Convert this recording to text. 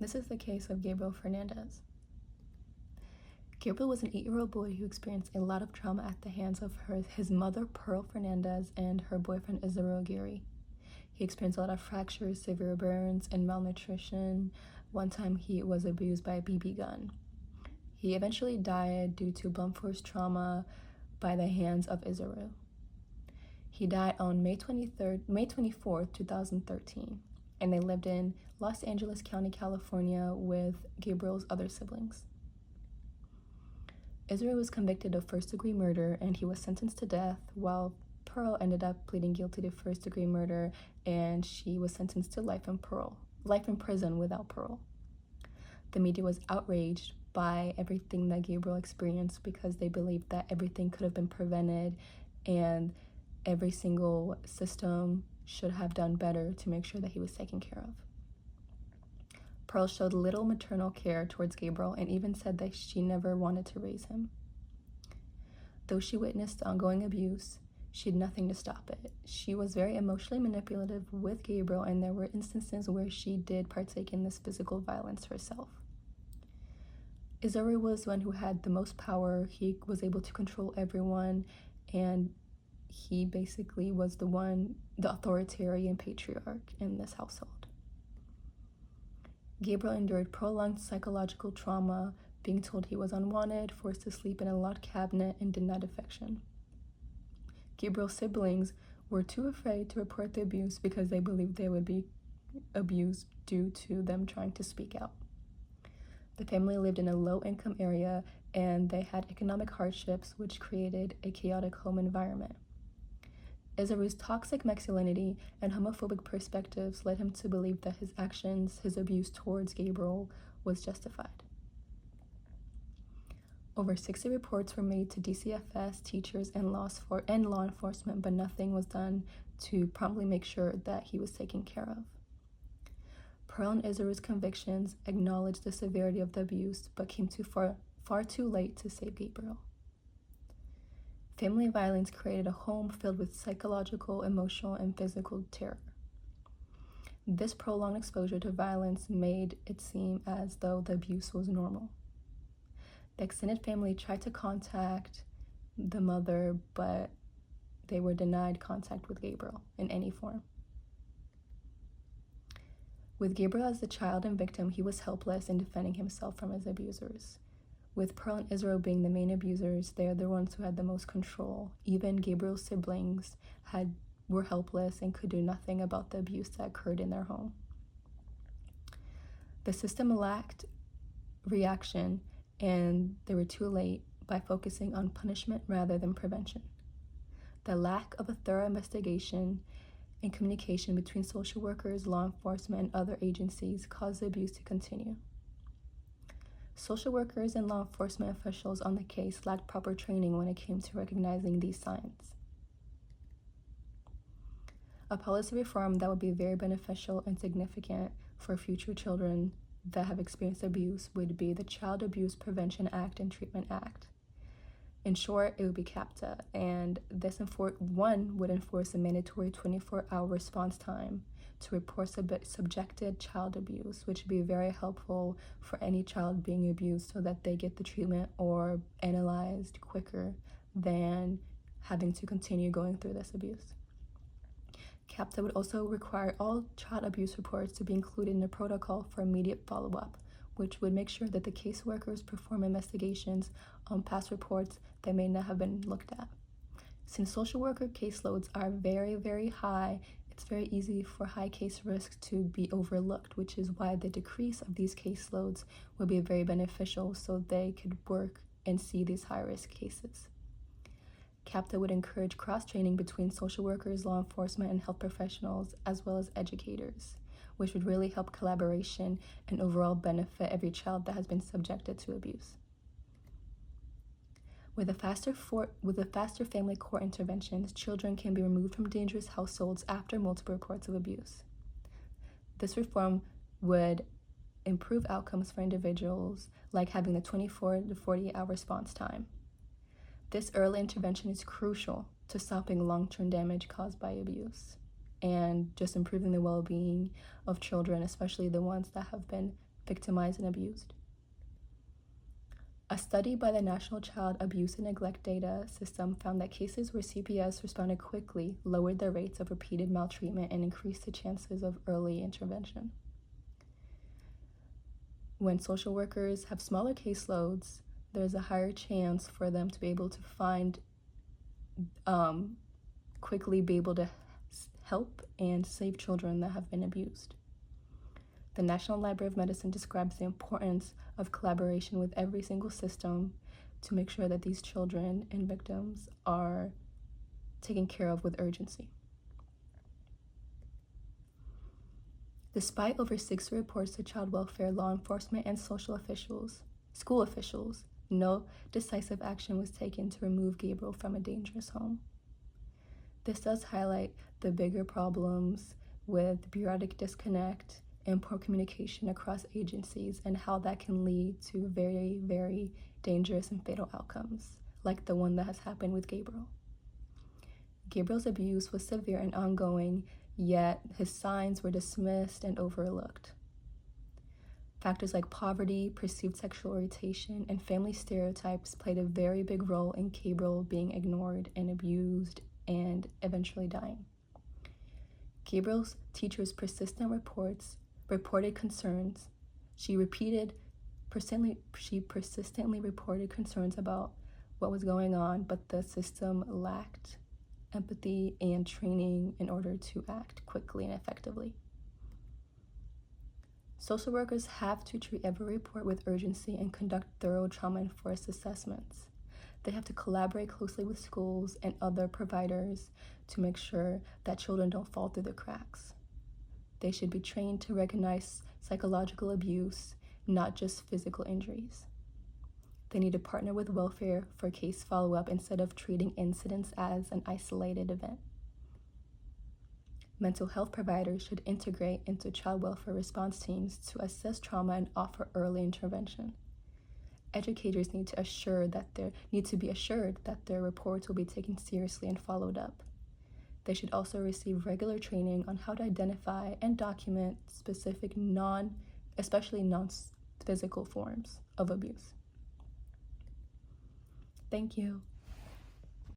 This is the case of Gabriel Fernandez. Gabriel was an 8-year-old boy who experienced a lot of trauma at the hands of his mother, Pearl Fernandez, and her boyfriend, Israel Aguirre. He experienced a lot of fractures, severe burns, and malnutrition. One time he was abused by a BB gun. He eventually died due to blunt force trauma by the hands of Israel. He died on May 24th, 2013, and they lived in Los Angeles County, California with Gabriel's other siblings. Israel was convicted of first-degree murder and he was sentenced to death, while Pearl ended up pleading guilty to first-degree murder and she was sentenced to life in prison without parole. The media was outraged by everything that Gabriel experienced because they believed that everything could have been prevented and every single system should have done better to make sure that he was taken care of. Pearl showed little maternal care towards Gabriel and even said that she never wanted to raise him. Though she witnessed ongoing abuse, she did nothing to stop it. She was very emotionally manipulative with Gabriel, and there were instances where she did partake in this physical violence herself. Israel was one who had the most power. He was able to control everyone, and he basically was the authoritarian patriarch in this household. Gabriel endured prolonged psychological trauma, being told he was unwanted, forced to sleep in a locked cabinet, and denied affection. Gabriel's siblings were too afraid to report the abuse because they believed they would be abused due to them trying to speak out. The family lived in a low-income area and they had economic hardships, which created a chaotic home environment. Israel's toxic masculinity and homophobic perspectives led him to believe that his actions, his abuse towards Gabriel, was justified. Over 60 reports were made to DCFS, teachers, and law enforcement, but nothing was done to promptly make sure that he was taken care of. Pearl and Israel's convictions acknowledged the severity of the abuse, but came far too late to save Gabriel. Family violence created a home filled with psychological, emotional, and physical terror. This prolonged exposure to violence made it seem as though the abuse was normal. The extended family tried to contact the mother, but they were denied contact with Gabriel in any form. With Gabriel as the child and victim, he was helpless in defending himself from his abusers. With Pearl and Israel being the main abusers, they are the ones who had the most control. Even Gabriel's siblings were helpless and could do nothing about the abuse that occurred in their home. The system lacked reaction, and they were too late by focusing on punishment rather than prevention. The lack of a thorough investigation and communication between social workers, law enforcement, and other agencies caused the abuse to continue. Social workers and law enforcement officials on the case lacked proper training when it came to recognizing these signs. A policy reform that would be very beneficial and significant for future children that have experienced abuse would be the Child Abuse Prevention Act and Treatment Act. In short, it would be CAPTA, and this one would enforce a mandatory 24-hour response time to report subjected child abuse, which would be very helpful for any child being abused so that they get the treatment or analyzed quicker than having to continue going through this abuse. CAPTA would also require all child abuse reports to be included in a protocol for immediate follow-up, which would make sure that the caseworkers perform investigations on past reports that may not have been looked at. Since social worker caseloads are very, very high, it's very easy for high case risks to be overlooked, which is why the decrease of these caseloads would be very beneficial so they could work and see these high-risk cases. CAPTA would encourage cross-training between social workers, law enforcement, and health professionals, as well as educators, which would really help collaboration and overall benefit every child that has been subjected to abuse. With the faster family court interventions, children can be removed from dangerous households after multiple reports of abuse. This reform would improve outcomes for individuals, like having the 24 to 48-hour response time. This early intervention is crucial to stopping long-term damage caused by abuse and just improving the well-being of children, especially the ones that have been victimized and abused. A study by the National Child Abuse and Neglect Data System found that cases where CPS responded quickly lowered the rates of repeated maltreatment and increased the chances of early intervention. When social workers have smaller caseloads, there's a higher chance for them to be able to quickly be able to help and save children that have been abused. The National Library of Medicine describes the importance of collaboration with every single system to make sure that these children and victims are taken care of with urgency. Despite over 60 reports to child welfare, law enforcement, and school officials, no decisive action was taken to remove Gabriel from a dangerous home. This does highlight the bigger problems with bureaucratic disconnect and poor communication across agencies and how that can lead to very, very dangerous and fatal outcomes, like the one that has happened with Gabriel. Gabriel's abuse was severe and ongoing, yet his signs were dismissed and overlooked. Factors like poverty, perceived sexual orientation, and family stereotypes played a very big role in Gabriel being ignored and abused and eventually dying. Gabriel's teacher's persistent reported concerns. She persistently reported concerns about what was going on, but the system lacked empathy and training in order to act quickly and effectively. Social workers have to treat every report with urgency and conduct thorough trauma-informed assessments. They have to collaborate closely with schools and other providers to make sure that children don't fall through the cracks. They should be trained to recognize psychological abuse, not just physical injuries. They need to partner with welfare for case follow-up instead of treating incidents as an isolated event. Mental health providers should integrate into child welfare response teams to assess trauma and offer early intervention. Educators need to be assured that their reports will be taken seriously and followed up. They should also receive regular training on how to identify and document specific especially non-physical forms of abuse. Thank you.